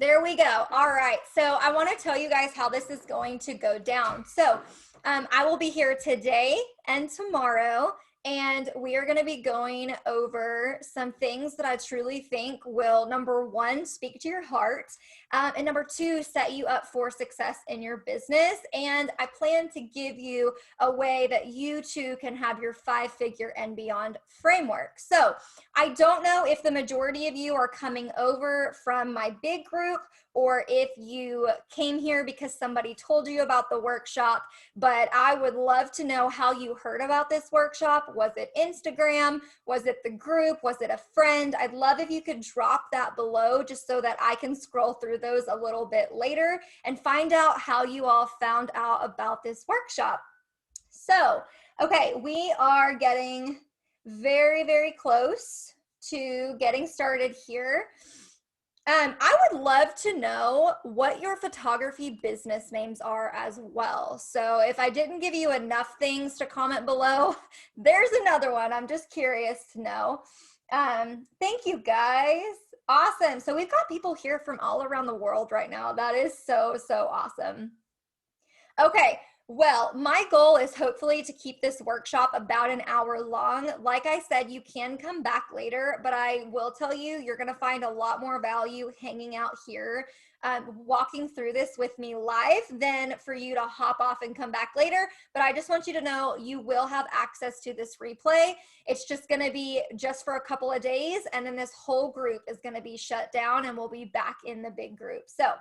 There we go. All right. So I want to tell you guys how this is going to go down. So I will be here today and tomorrow, and we are going to be going over some things that I truly think will, number one, speak to your heart, and number two, set you up for success in your business. And I plan to give you a way that you too can have your 5-figure and beyond framework. So I don't know if the majority of you are coming over from my big group or if you came here because somebody told you about the workshop, but I would love to know how you heard about this workshop. Was it Instagram? Was it the group? Was it a friend? I'd love if you could drop that below just so that I can scroll through those a little bit later and find out how you all found out about this workshop. So, okay, we are getting very, very close to getting started here. I would love to know what your photography business names are as well. So if I didn't give you enough things to comment below, there's another one. I'm just curious to know. Thank you guys. Awesome. So we've got people here from all around the world right now. That is so, so awesome. Okay. Well, my goal is hopefully to keep this workshop about an hour long. Like I said, you can come back later, but I will tell you, you're going to find a lot more value hanging out here, walking through this with me live than for you to hop off and come back later. But I just want you to know you will have access to this replay. It's just going to be just for a couple of days, and then this whole group is going to be shut down and we'll be back in the big group. So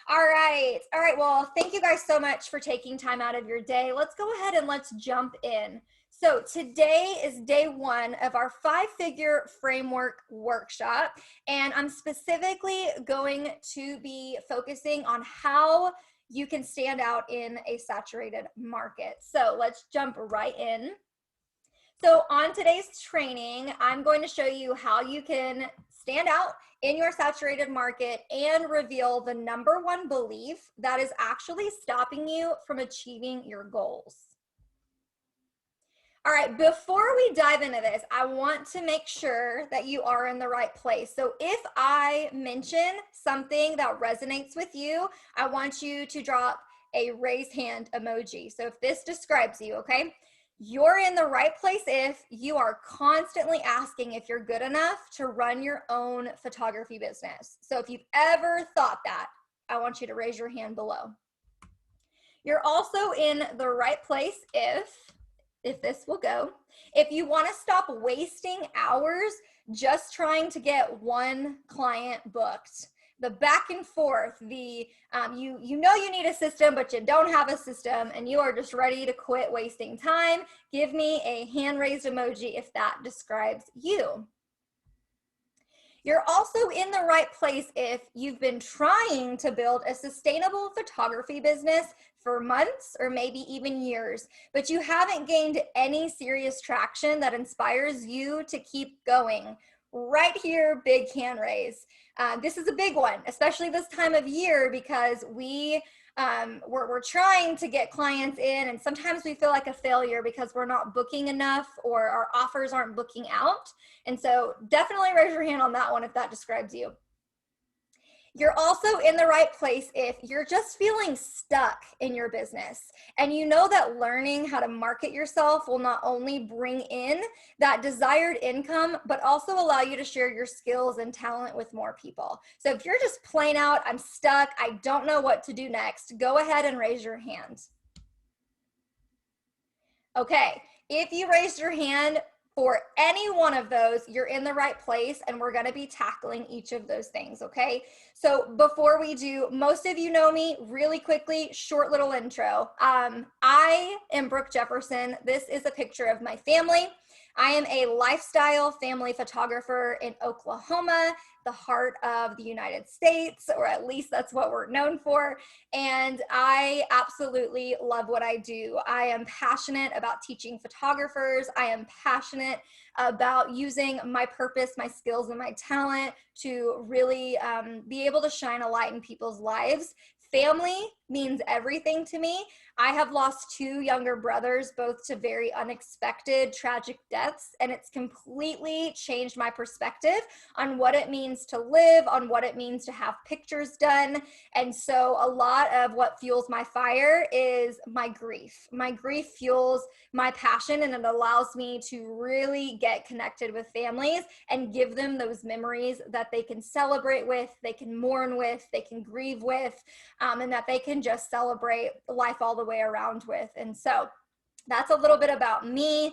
all right. Well, thank you guys so much for taking time out of your day. Let's go ahead and let's jump in. So today is day one of our 5-figure framework workshop, and I'm specifically going to be focusing on how you can stand out in a saturated market. So let's jump right in. So on today's training, I'm going to show you how you can stand out in your saturated market and reveal the number one belief that is actually stopping you from achieving your goals. All right, before we dive into this, I want to make sure that you are in the right place. So if I mention something that resonates with you, I want you to drop a raise hand emoji. So if this describes you, okay? You're in the right place if you are constantly asking if you're good enough to run your own photography business. So if you've ever thought that, I want you to raise your hand below. You're also in the right place if this will go, if you want to stop wasting hours just trying to get one client booked. The back and forth, you know you need a system, but you don't have a system, and you are just ready to quit wasting time. Give me a hand raised emoji if that describes you. You're also in the right place if you've been trying to build a sustainable photography business for months or maybe even years, but you haven't gained any serious traction that inspires you to keep going. Right here, big hand raise. This is a big one, especially this time of year, because we're trying to get clients in, and sometimes we feel like a failure because we're not booking enough or our offers aren't booking out. And so definitely raise your hand on that one if that describes you. You're also in the right place if you're just feeling stuck in your business, and you know that learning how to market yourself will not only bring in that desired income, but also allow you to share your skills and talent with more people. So if you're just plain out, I'm stuck, I don't know what to do next, go ahead and raise your hand. Okay, if you raised your hand, for any one of those, you're in the right place, and we're going to be tackling each of those things, okay? So before we do, most of you know me. Really quickly, short little intro. I am Brooke Jefferson. This is a picture of my family. I am a lifestyle family photographer in Oklahoma, the heart of the United States, or at least that's what we're known for. And I absolutely love what I do. I am passionate about teaching photographers. I am passionate about using my purpose, my skills, and my talent to really be able to shine a light in people's lives Family means everything to me. I have lost 2 younger brothers, both to very unexpected, tragic deaths, and it's completely changed my perspective on what it means to live, on what it means to have pictures done. And so a lot of what fuels my fire is my grief. My grief fuels my passion, and it allows me to really get connected with families and give them those memories that they can celebrate with, they can mourn with, they can grieve with, and that they can just celebrate life all the way around with. And so that's a little bit about me.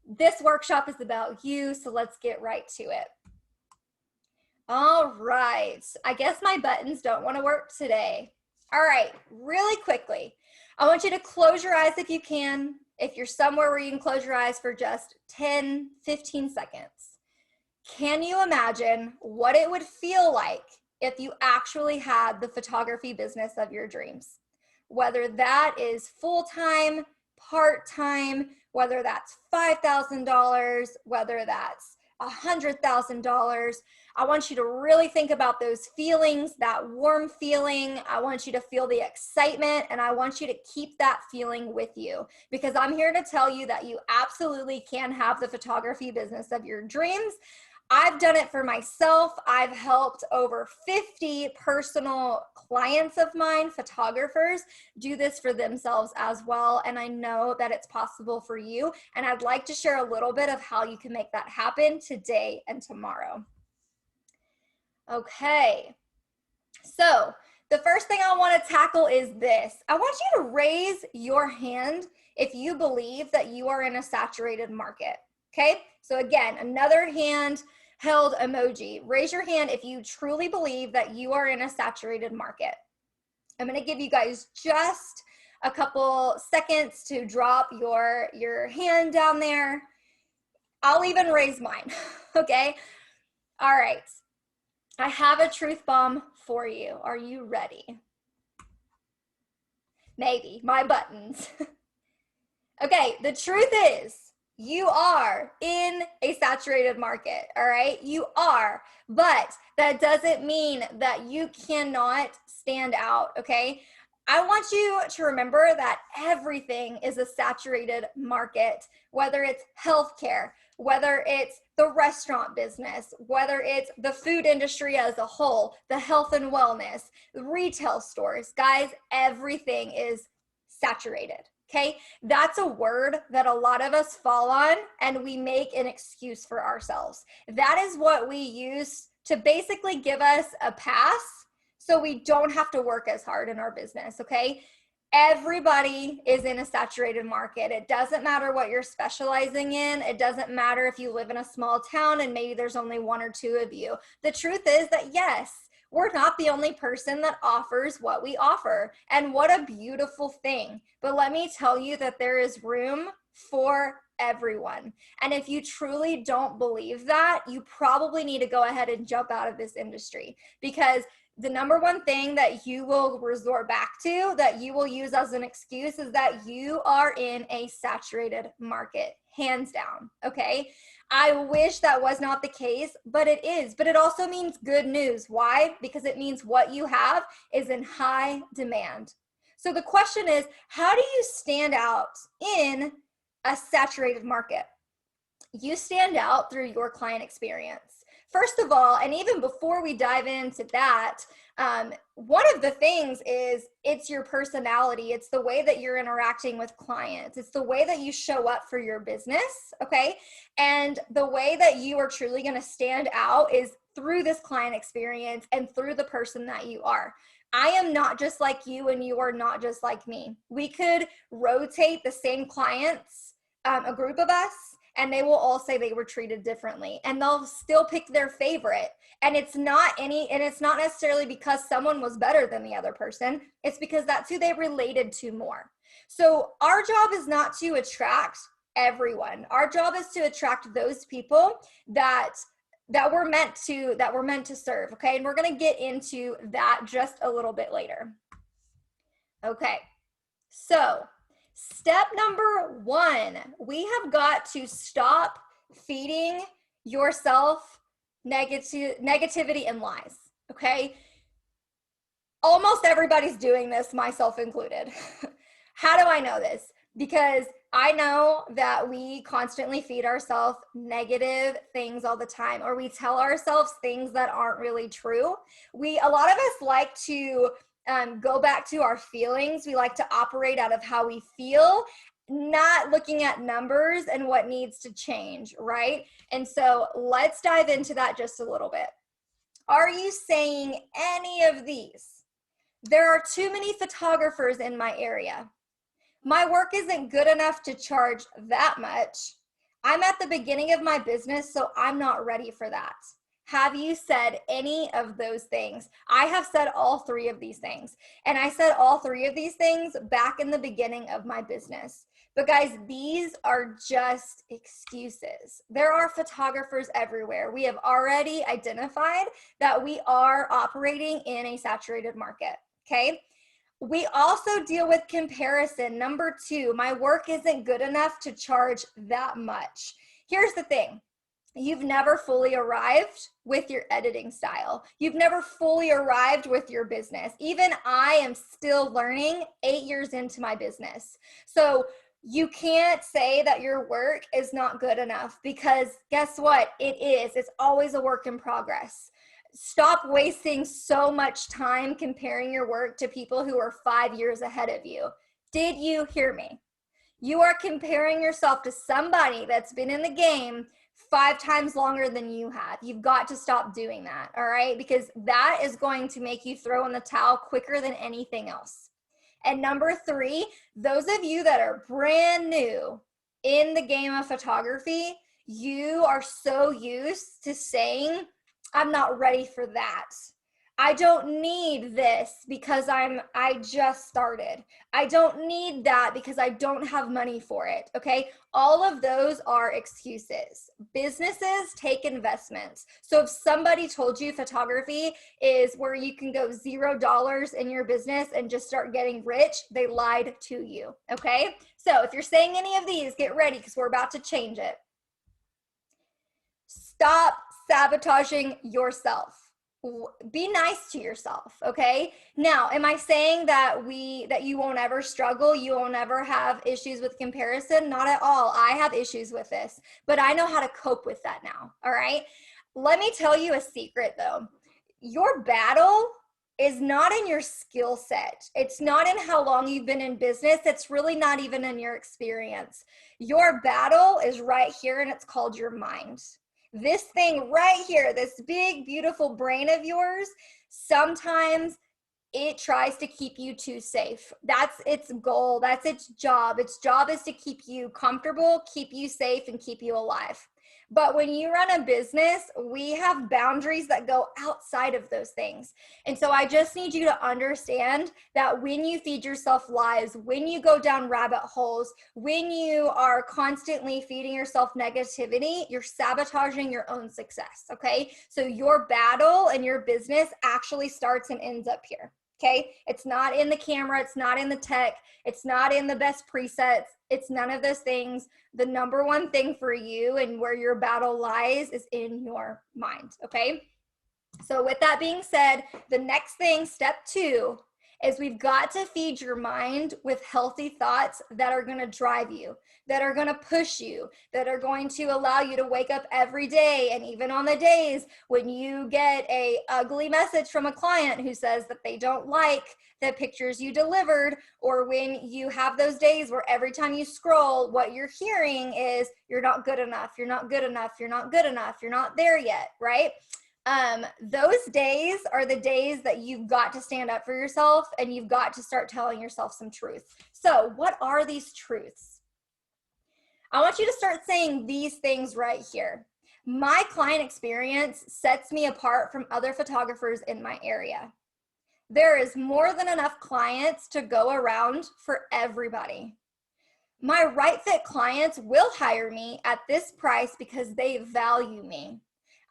This workshop is about you, so let's get right to it. All right, I guess my buttons don't want to work today. All right, really quickly, I want you to close your eyes if you can. If you're somewhere where you can close your eyes for just 10, 15 seconds. Can you imagine what it would feel like if you actually had the photography business of your dreams? Whether that is full-time, part-time, whether that's $5,000, whether that's $100,000, I want you to really think about those feelings, that warm feeling. I want you to feel the excitement, and I want you to keep that feeling with you, because I'm here to tell you that you absolutely can have the photography business of your dreams. I've done it for myself. I've helped over 50 personal clients of mine, photographers, do this for themselves as well. And I know that it's possible for you. And I'd like to share a little bit of how you can make that happen today and tomorrow. Okay, so the first thing I want to tackle is this. I want you to raise your hand if you believe that you are in a saturated market. Okay, so again, another hand held emoji. Raise your hand if you truly believe that you are in a saturated market. I'm going to give you guys just a couple seconds to drop your hand down there. I'll even raise mine. Okay, all right. I have a truth bomb for you. Are you ready? Maybe. My buttons. Okay, the truth is, you are in a saturated market, all right? You are, but that doesn't mean that you cannot stand out, okay? I want you to remember that everything is a saturated market, whether it's healthcare, whether it's the restaurant business, whether it's the food industry as a whole, the health and wellness, the retail stores. Guys, everything is saturated. Okay, that's a word that a lot of us fall on, and we make an excuse for ourselves. That is what we use to basically give us a pass so we don't have to work as hard in our business, okay? Everybody is in a saturated market. It doesn't matter what you're specializing in. It doesn't matter if you live in a small town and maybe there's only 1 or 2 of you. The truth is that yes, we're not the only person that offers what we offer. And what a beautiful thing. But let me tell you that there is room for everyone. And if you truly don't believe that, you probably need to go ahead and jump out of this industry, because the number one thing that you will resort back to, that you will use as an excuse, is that you are in a saturated market, hands down, okay? I wish that was not the case, but it is. But it also means good news. Why? Because it means what you have is in high demand. So the question is, how do you stand out in a saturated market? You stand out through your client experience. First of all, and even before we dive into that, one of the things is it's your personality. It's the way that you're interacting with clients. It's the way that you show up for your business, okay? And the way that you are truly going to stand out is through this client experience and through the person that you are. I am not just like you, and you are not just like me. We could rotate the same clients, a group of us, and they will all say they were treated differently, and they'll still pick their favorite. And it's not necessarily because someone was better than the other person. It's because that's who they related to more. So our job is not to attract everyone. Our job is to attract those people that we're meant to serve. Okay. And we're going to get into that just a little bit later. Okay. So step number 1, we have got to stop feeding yourself negativity and lies, okay? almost everybody's doing this, myself included. How do I know this? Because I know that we constantly feed ourselves negative things all the time, or we tell ourselves things that aren't really true. A lot of us like to go back to our feelings. We like to operate out of how we feel, not looking at numbers and what needs to change, right? And so let's dive into that just a little bit. Are you saying any of these? There are too many photographers in my area. My work isn't good enough to charge that much. I'm at the beginning of my business, so I'm not ready for that. Have you said any of those things? I have said all three of these things. And I said all three of these things back in the beginning of my business. But guys, these are just excuses. There are photographers everywhere. We have already identified that we are operating in a saturated market, okay? We also deal with comparison. Number 2, my work isn't good enough to charge that much. Here's the thing. You've never fully arrived with your editing style. You've never fully arrived with your business. Even I am still learning 8 years into my business. So you can't say that your work is not good enough, because guess what? It is. It's always a work in progress. Stop wasting so much time comparing your work to people who are 5 years ahead of you. Did you hear me? You are comparing yourself to somebody that's been in the game 5 times longer than you have. You've got to stop doing that, all right? Because that is going to make you throw in the towel quicker than anything else. And number 3, those of you that are brand new in the game of photography, you are so used to saying, I'm not ready for that. I don't need this because I just started. I don't need that because I don't have money for it, okay? All of those are excuses. Businesses take investments. So if somebody told you photography is where you can go $0 in your business and just start getting rich, they lied to you, okay? So if you're saying any of these, get ready because we're about to change it. Stop sabotaging yourself. Be nice to yourself, okay? Now, am I saying that you won't ever struggle, you won't ever have issues with comparison? Not at all. I have issues with this, but I know how to cope with that now, all right? Let me tell you a secret though. Your battle is not in your skill set. It's not in how long you've been in business. It's really not even in your experience. Your battle is right here, and it's called your mind. This thing right here, this big, beautiful brain of yours, sometimes it tries to keep you too safe. That's its goal. That's its job. Its job is to keep you comfortable, keep you safe, and keep you alive. But when you run a business, we have boundaries that go outside of those things. And so I just need you to understand that when you feed yourself lies, when you go down rabbit holes, when you are constantly feeding yourself negativity, you're sabotaging your own success, okay? So your battle and your business actually starts and ends up here. Okay, it's not in the camera, it's not in the tech, it's not in the best presets, it's none of those things. The number one thing for you and where your battle lies is in your mind, okay? So with that being said, the next thing, step 2, is we've got to feed your mind with healthy thoughts that are going to drive you, that are going to push you, that are going to allow you to wake up every day. And even on the days when you get a ugly message from a client who says that they don't like the pictures you delivered, or when you have those days where every time you scroll, what you're hearing is you're not good enough, you're not good enough, you're not good enough, you're not there yet, right? Those days are the days that you've got to stand up for yourself, and you've got to start telling yourself some truth. So what are these truths? I want you to start saying these things right here. My client experience sets me apart from other photographers in my area. There is more than enough clients to go around for everybody. My right fit clients will hire me at this price because they value me.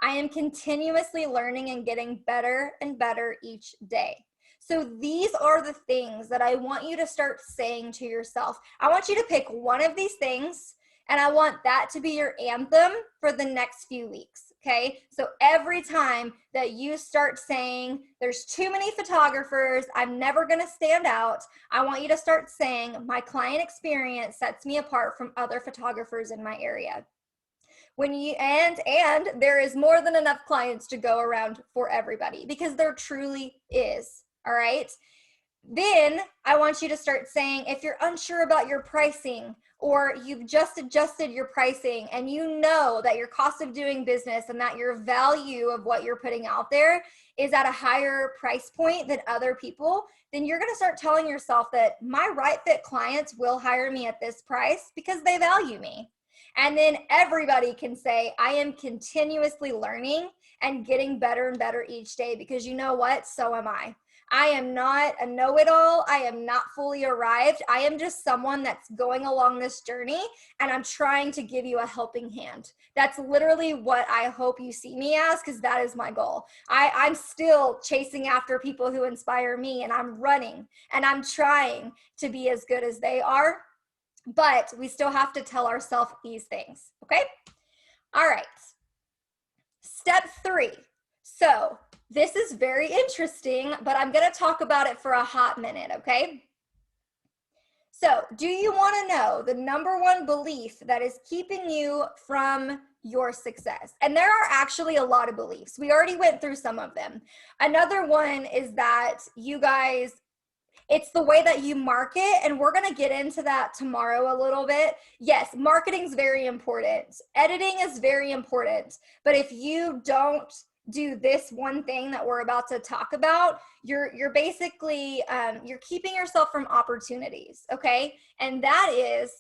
I am continuously learning and getting better and better each day. So these are the things that I want you to start saying to yourself. I want you to pick one of these things, and I want that to be your anthem for the next few weeks, Okay, so every time that you start saying there's too many photographers, I'm never going to stand out, I want you to start saying my client experience sets me apart from other photographers in my area. When you and there is more than enough clients to go around for everybody, because there truly is. All right. Then I want you to start saying, if you're unsure about your pricing, or you've just adjusted your pricing and you know that your cost of doing business and that your value of what you're putting out there is at a higher price point than other people, then you're going to start telling yourself that my right fit clients will hire me at this price because they value me. And then everybody can say, I am continuously learning and getting better and better each day, because you know what? So am I. I am not a know-it-all. I am not fully arrived. I am just someone that's going along this journey, and I'm trying to give you a helping hand. That's literally what I hope you see me as, because that is my goal. I'm still chasing after people who inspire me, and I'm running, and I'm trying to be as good as they are, but we still have to tell ourselves these things, okay? All right. Step 3. So this is very interesting, but I'm going to talk about it for a hot minute, okay? So do you want to know the number one belief that is keeping you from your success? And there are actually a lot of beliefs. We already went through some of them. Another one is that you guys, it's the way that you market, and we're going to get into that tomorrow a little bit. Yes, marketing is very important. Editing is very important. But if you don't do this one thing that we're about to talk about, you're basically, you're keeping yourself from opportunities, okay? And that is,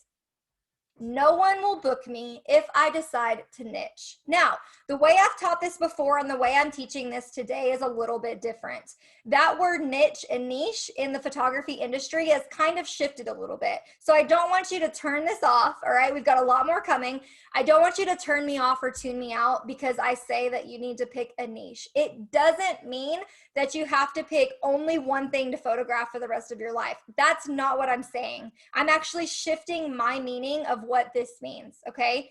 no one will book me if I decide to niche. Now, the way I've taught this before and the way I'm teaching this today is a little bit different. That word niche and niche in the photography industry has kind of shifted a little bit. So I don't want you to turn this off, all right? We've got a lot more coming. I don't want you to turn me off or tune me out because I say that you need to pick a niche. It doesn't mean that you have to pick only one thing to photograph for the rest of your life. That's not what I'm saying. I'm actually shifting my meaning of what this means, okay?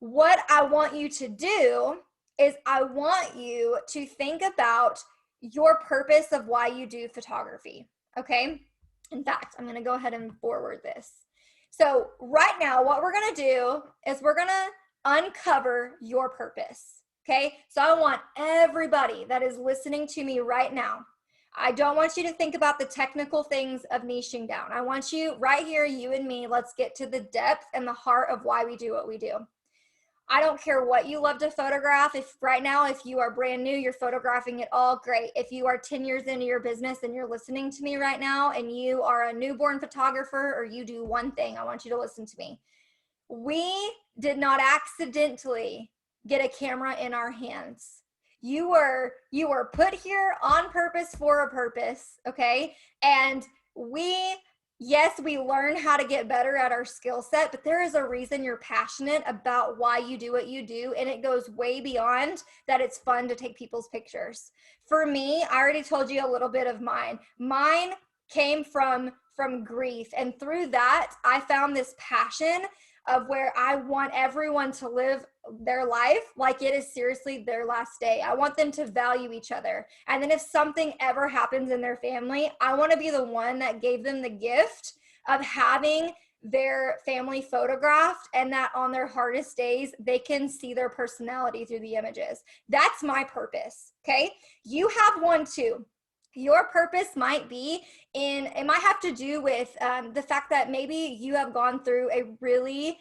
What I want you to do is I want you to think about your purpose of why you do photography, okay? In fact, I'm gonna go ahead and forward this. So right now, what we're gonna do is we're gonna uncover your purpose, okay? So I want everybody that is listening to me right now, I don't want you to think about the technical things of niching down. I want you right here, you and me, let's get to the depth and the heart of why we do what we do. I don't care what you love to photograph. If right now, if you are brand new, you're photographing it all, great. If you are 10 years into your business and you're listening to me right now and you are a newborn photographer or you do one thing, I want you to listen to me. We did not accidentally get a camera in our hands. You were put here on purpose for a purpose, okay? And yes, we learn how to get better at our skill set, but there is a reason you're passionate about why you do what you do, and it goes way beyond that it's fun to take people's pictures. For me, I already told you a little bit of mine. Mine came from grief, and through that, I found this passion of where I want everyone to live their life like it is seriously their last day. I want them to value each other. And then if something ever happens in their family, I want to be the one that gave them the gift of having their family photographed, and that on their hardest days, they can see their personality through the images. That's my purpose, okay? You have one too. Your purpose might be it might have to do with the fact that maybe you have gone through a really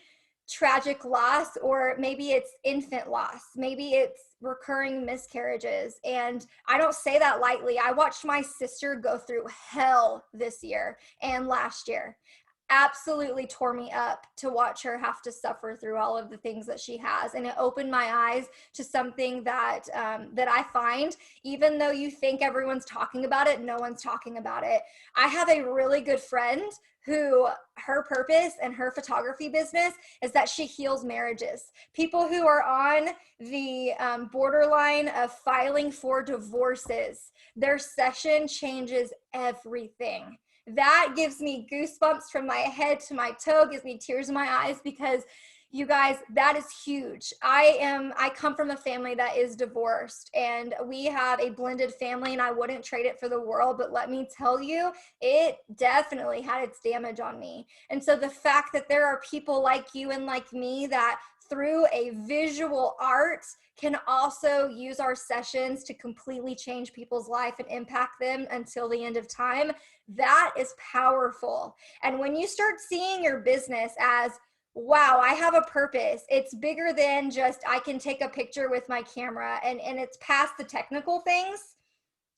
tragic loss, or maybe it's infant loss, maybe it's recurring miscarriages. And I don't say that lightly. I watched my sister go through hell this year and last year. Absolutely tore me up to watch her have to suffer through all of the things that she has, and it opened my eyes to something that that I find, even though you think everyone's talking about it, no one's talking about it. I have a really good friend who her purpose and her photography business is that she heals marriages. People who are on the borderline of filing for divorces, their session changes everything. That gives me goosebumps from my head to my toe, gives me tears in my eyes, because You guys, that is huge. I come from a family that is divorced, and we have a blended family, and I wouldn't trade it for the world, but let me tell you, it definitely had its damage on me. And so the fact that there are people like you and like me that through a visual art can also use our sessions to completely change people's life and impact them until the end of time, that is powerful. And when you start seeing your business as, wow, I have a purpose. It's bigger than just I can take a picture with my camera, and it's past the technical things.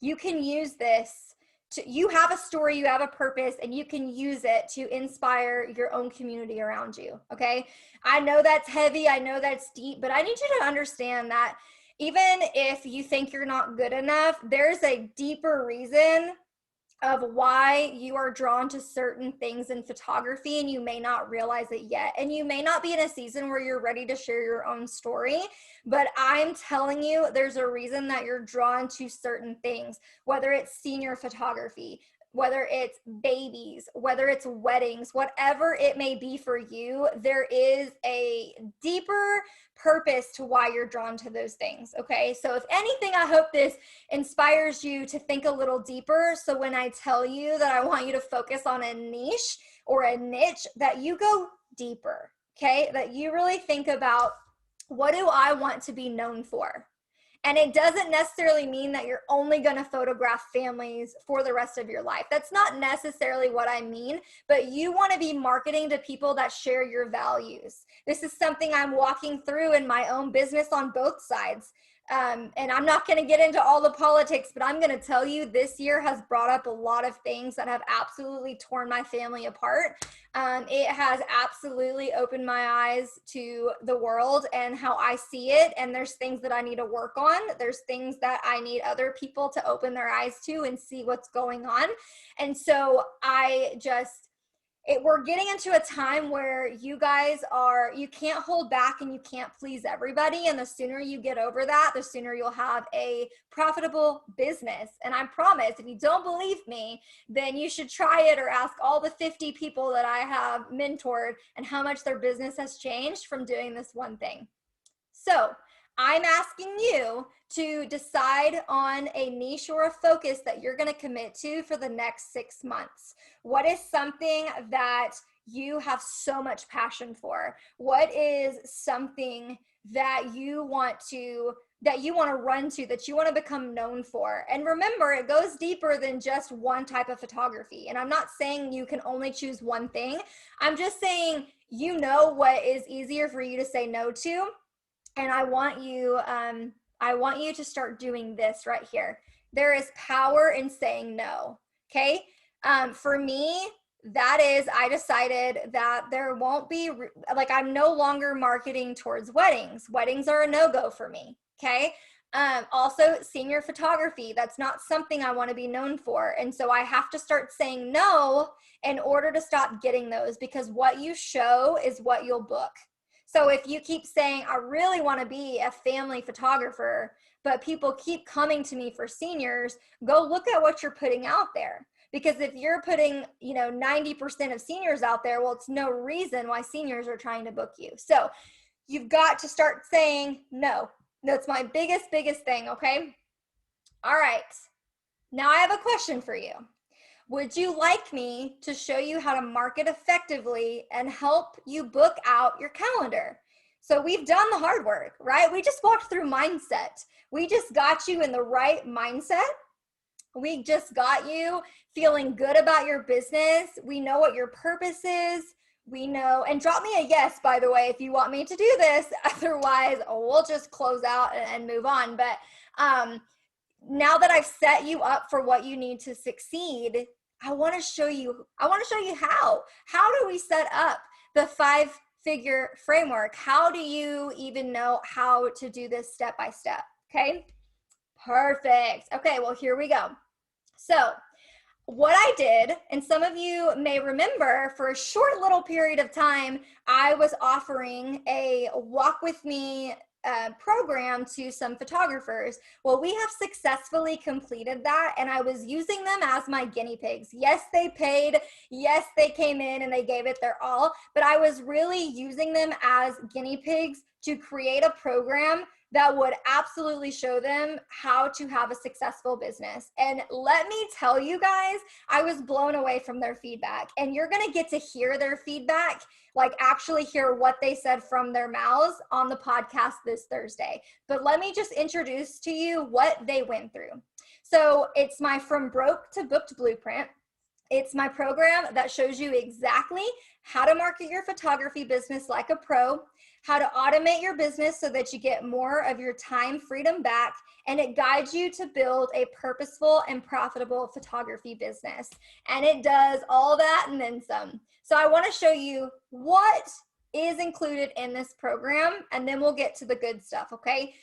You can use this to, you have a story, you have a purpose, and you can use it to inspire your own community around you. Okay. I know that's heavy. I know that's deep, but I need you to understand that even if you think you're not good enough, there's a deeper reason of why you are drawn to certain things in photography, and you may not realize it yet. And you may not be in a season where you're ready to share your own story, but I'm telling you, there's a reason that you're drawn to certain things, whether it's senior photography, whether it's babies, whether it's weddings, whatever it may be for you, there is a deeper purpose to why you're drawn to those things. Okay. So if anything, I hope this inspires you to think a little deeper. So when I tell you that I want you to focus on a niche or a niche, that you go deeper. Okay. That you really think about, what do I want to be known for? And it doesn't necessarily mean that you're only going to photograph families for the rest of your life. That's not necessarily what I mean, but you want to be marketing to people that share your values. This is something I'm walking through in my own business on both sides. And I'm not going to get into all the politics, but I'm going to tell you, this year has brought up a lot of things that have absolutely torn my family apart. It has absolutely opened my eyes to the world and how I see it. And there's things that I need to work on. There's things that I need other people to open their eyes to and see what's going on. And so we're getting into a time where you guys you can't hold back and you can't please everybody. And the sooner you get over that, the sooner you'll have a profitable business. And I promise, if you don't believe me, then you should try it, or ask all the 50 people that I have mentored and how much their business has changed from doing this one thing. So I'm asking you to decide on a niche or a focus that you're going to commit to for the next 6 months. What is something that you have so much passion for? What is something that you want to run to, that you want to become known for? And remember, it goes deeper than just one type of photography. And I'm not saying you can only choose one thing. I'm just saying, you know what is easier for you to say no to. And I want you to start doing this right here. There is power in saying no. Okay. For me, that is, I decided that there won't be, I'm no longer marketing towards weddings. Weddings are a no-go for me. Okay. Also senior photography. That's not something I want to be known for. And so I have to start saying no in order to stop getting those, because what you show is what you'll book. So if you keep saying, I really want to be a family photographer, but people keep coming to me for seniors, go look at what you're putting out there. Because if you're putting, 90% of seniors out there, well, it's no reason why seniors are trying to book you. So you've got to start saying no. That's my biggest thing, okay? All right. Now I have a question for you. Would you like me to show you how to market effectively and help you book out your calendar? So we've done the hard work, right? We just walked through mindset. We just got you in the right mindset. We just got you feeling good about your business. We know what your purpose is. We know, and drop me a yes, by the way, if you want me to do this. Otherwise, we'll just close out and move on. But now that I've set you up for what you need to succeed, I want to show you how. How do we set up the 5-figure framework? How do you even know how to do this step by step? Okay, perfect. Okay, well, here we go. So what I did, and some of you may remember, for a short little period of time, I was offering a walk with me program to some photographers. Well, we have successfully completed that, and I was using them as my guinea pigs. Yes, they paid. Yes, they came in and they gave it their all, but I was really using them as guinea pigs to create a program that would absolutely show them how to have a successful business. And let me tell you guys, I was blown away from their feedback. And you're gonna get to hear their feedback, like actually hear what they said from their mouths on the podcast this Thursday. But let me just introduce to you what they went through. So it's my From Broke to Booked Blueprint. It's my program that shows you exactly how to market your photography business like a pro, how to automate your business so that you get more of your time freedom back, and it guides you to build a purposeful and profitable photography business. And it does all that and then some. So I want to show you what is included in this program, and then we'll get to the good stuff, okay?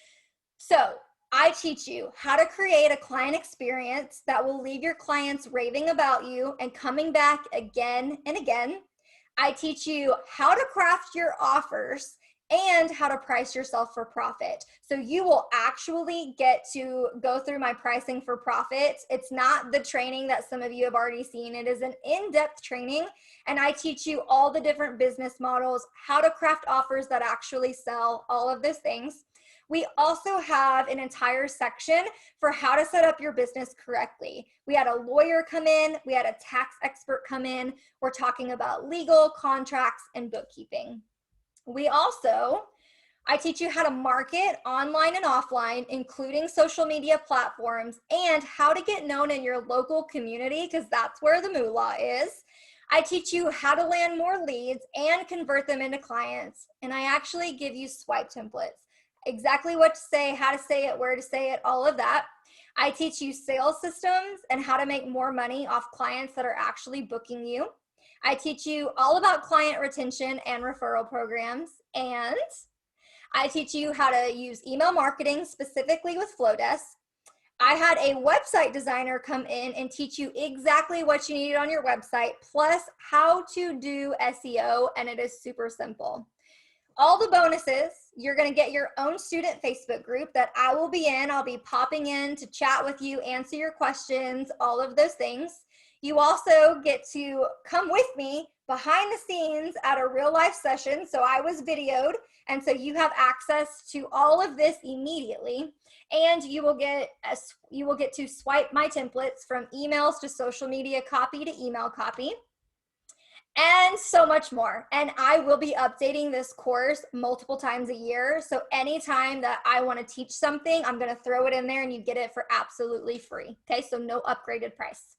So I teach you how to create a client experience that will leave your clients raving about you and coming back again and again. I teach you how to craft your offers and how to price yourself for profit. So you will actually get to go through my pricing for profit. It's not the training that some of you have already seen. It is an in-depth training, and I teach you all the different business models, how to craft offers that actually sell, all of those things. We also have an entire section for how to set up your business correctly. We had a lawyer come in, we had a tax expert come in. We're talking about legal, contracts, and bookkeeping. I teach you how to market online and offline, including social media platforms, and how to get known in your local community, because that's where the moolah is. I teach you how to land more leads and convert them into clients. And I actually give you swipe templates, exactly what to say, how to say it, where to say it, all of that. I teach you sales systems and how to make more money off clients that are actually booking you. I teach you all about client retention and referral programs, and I teach you how to use email marketing specifically with Flowdesk. I had a website designer come in and teach you exactly what you needed on your website, plus how to do SEO, and it is super simple. All the bonuses, you're going to get your own student Facebook group that I will be in. I'll be popping in to chat with you, answer your questions, all of those things. You also get to come with me behind the scenes at a real life session. So I was videoed, and so you have access to all of this immediately. And you will get to swipe my templates from emails to social media copy to email copy, and so much more. And I will be updating this course multiple times a year. So anytime that I want to teach something, I'm going to throw it in there and you get it for absolutely free. Okay, so no upgraded price.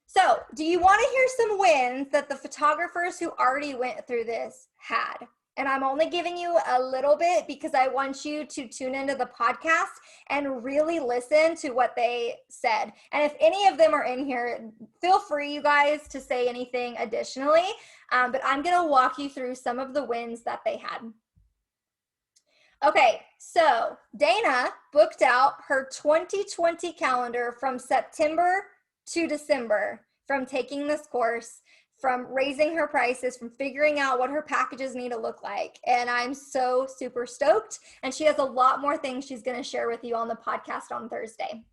So do you want to hear some wins that the photographers who already went through this had? And I'm only giving you a little bit because I want you to tune into the podcast and really listen to what they said. And if any of them are in here, feel free, you guys, to say anything additionally. But I'm going to walk you through some of the wins that they had. Okay, so Dana booked out her 2020 calendar from September to December from taking this course, from raising her prices, from figuring out what her packages need to look like. And I'm so super stoked. And she has a lot more things she's going to share with you on the podcast on Thursday.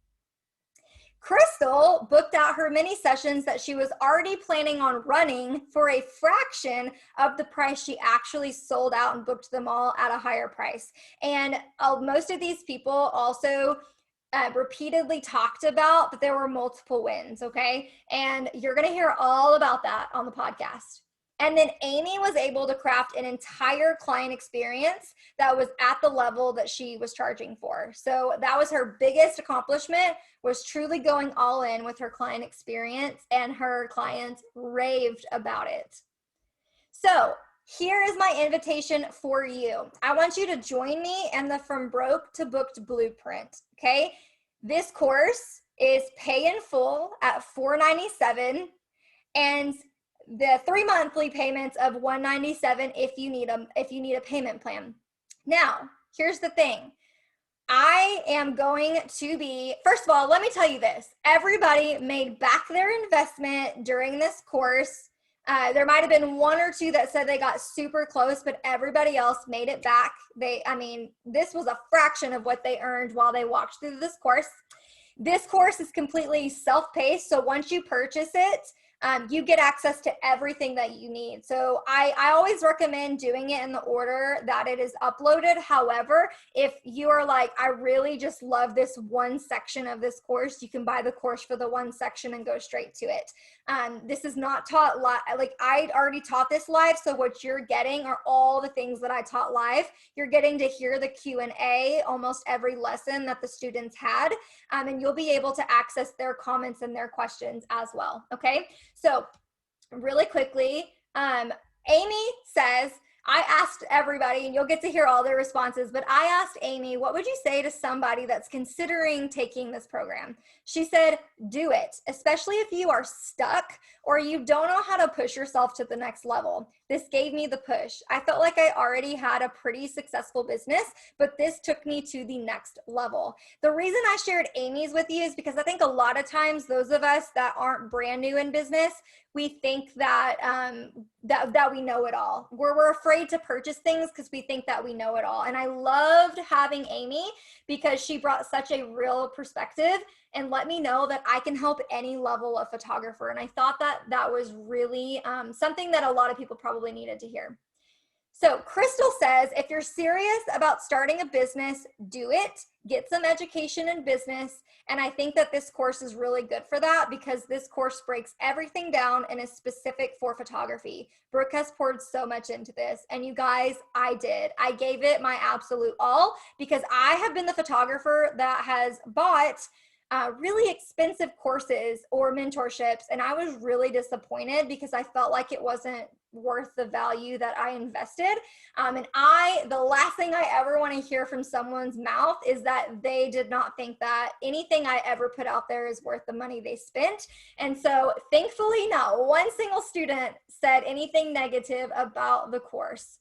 Crystal booked out her mini sessions that she was already planning on running for a fraction of the price she actually sold out, and booked them all at a higher price. And most of these people also repeatedly talked about that there were multiple wins, okay? And you're going to hear all about that on the podcast. And then Amy was able to craft an entire client experience that was at the level that she was charging for. So that was her biggest accomplishment, was truly going all in with her client experience, and her clients raved about it. So here is my invitation for you. I want you to join me in the From Broke to Booked Blueprint, okay? This course is pay in full at $497, and the 3 monthly payments of $197 if you need a payment plan. Now, here's the thing. I am going to be, first of all, let me tell you this. Everybody made back their investment during this course. There might have been one or two that said they got super close, but everybody else made it back. I mean, this was a fraction of what they earned while they walked through this course. This course is completely self-paced, so once you purchase it, you get access to everything that you need. So I always recommend doing it in the order that it is uploaded. However, if you are like, I really just love this one section of this course, you can buy the course for the one section and go straight to it. This is not taught like I already taught this live, so what you're getting are all the things that I taught live. You're getting to hear the Q&A almost every lesson that the students had, and you'll be able to access their comments and their questions as well, okay? So really quickly, Amy says, I asked everybody, and you'll get to hear all their responses, but I asked Amy, what would you say to somebody that's considering taking this program? She said, do it, especially if you are stuck or you don't know how to push yourself to the next level. This gave me the push. I felt like I already had a pretty successful business, but this took me to the next level. The reason I shared Amy's with you is because I think a lot of times those of us that aren't brand new in business, we think that that we know it all. We're afraid to purchase things because we think that we know it all. And I loved having Amy because she brought such a real perspective and let me know that I can help any level of photographer. And I thought that that was really something that a lot of people probably needed to hear. So Crystal says, if you're serious about starting a business, do it, get some education in business. And I think that this course is really good for that because this course breaks everything down and is specific for photography. Brooke has poured so much into this. And you guys, I did. I gave it my absolute all because I have been the photographer that has bought really expensive courses or mentorships. And I was really disappointed because I felt like it wasn't worth the value that I invested. And the last thing I ever want to hear from someone's mouth is that they did not think that anything I ever put out there is worth the money they spent. And so thankfully, not one single student said anything negative about the course.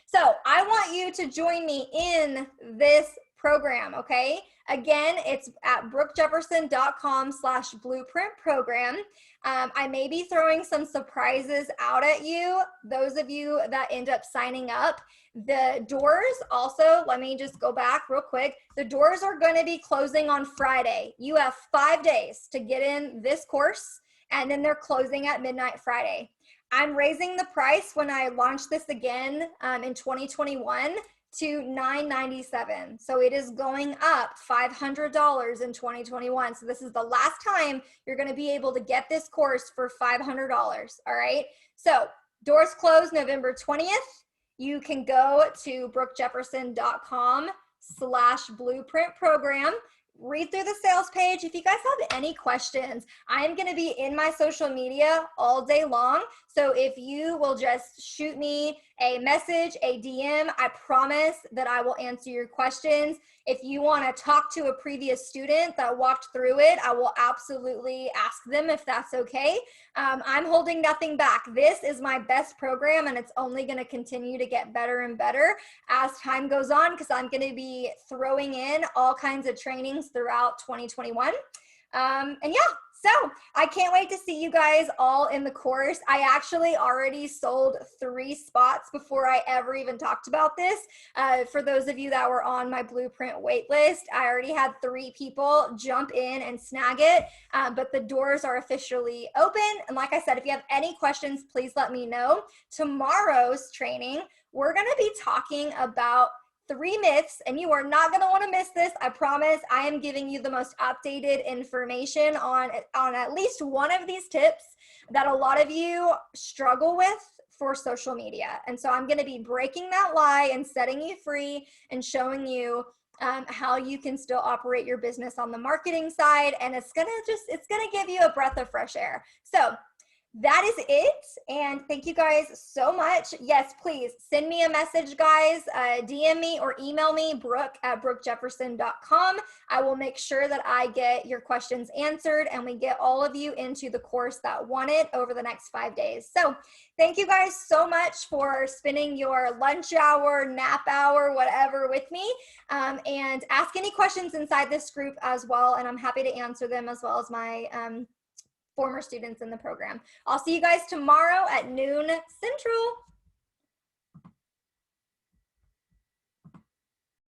So I want you to join me in this program, okay? Again, it's at brookejefferson.com/blueprint program. I may be throwing some surprises out at you, those of you that end up signing up. The doors also, let me just go back real quick. The doors are going to be closing on Friday. You have 5 days to get in this course, and then they're closing at midnight Friday. I'm raising the price when I launch this again in 2021 to $997. So it is going up $500 in 2021. So this is the last time you're going to be able to get this course for $500. All right. So doors close November 20th. You can go to brookejefferson.com/blueprint program. Read through the sales page. If you guys have any questions, I am going to be in my social media all day long. So if you will just shoot me a message, a DM, I promise that I will answer your questions. If you want to talk to a previous student that walked through it, I will absolutely ask them if that's okay. I'm holding nothing back. This is my best program, and it's only going to continue to get better and better as time goes on because I'm going to be throwing in all kinds of trainings throughout 2021. And yeah, so I can't wait to see you guys all in the course. I actually already sold 3 spots before I ever even talked about this. For those of you that were on my Blueprint wait list, I already had 3 people jump in and snag it, but the doors are officially open. And like I said, if you have any questions, please let me know. Tomorrow's training, we're gonna be talking about 3 myths, and you are not going to want to miss this. I promise. I am giving you the most updated information on at least one of these tips that a lot of you struggle with for social media. And so I'm going to be breaking that lie and setting you free and showing you how you can still operate your business on the marketing side. And it's going to give you a breath of fresh air. So that is it, and thank you guys so much. Yes, please send me a message, guys. DM me or email me, brooke@brookejefferson.com. I will make sure that I get your questions answered and we get all of you into the course that want it over the next 5 days. So thank you guys so much for spending your lunch hour, nap hour, whatever with me, and ask any questions inside this group as well, and I'm happy to answer them as well as my former students in the program. I'll see you guys tomorrow at noon Central.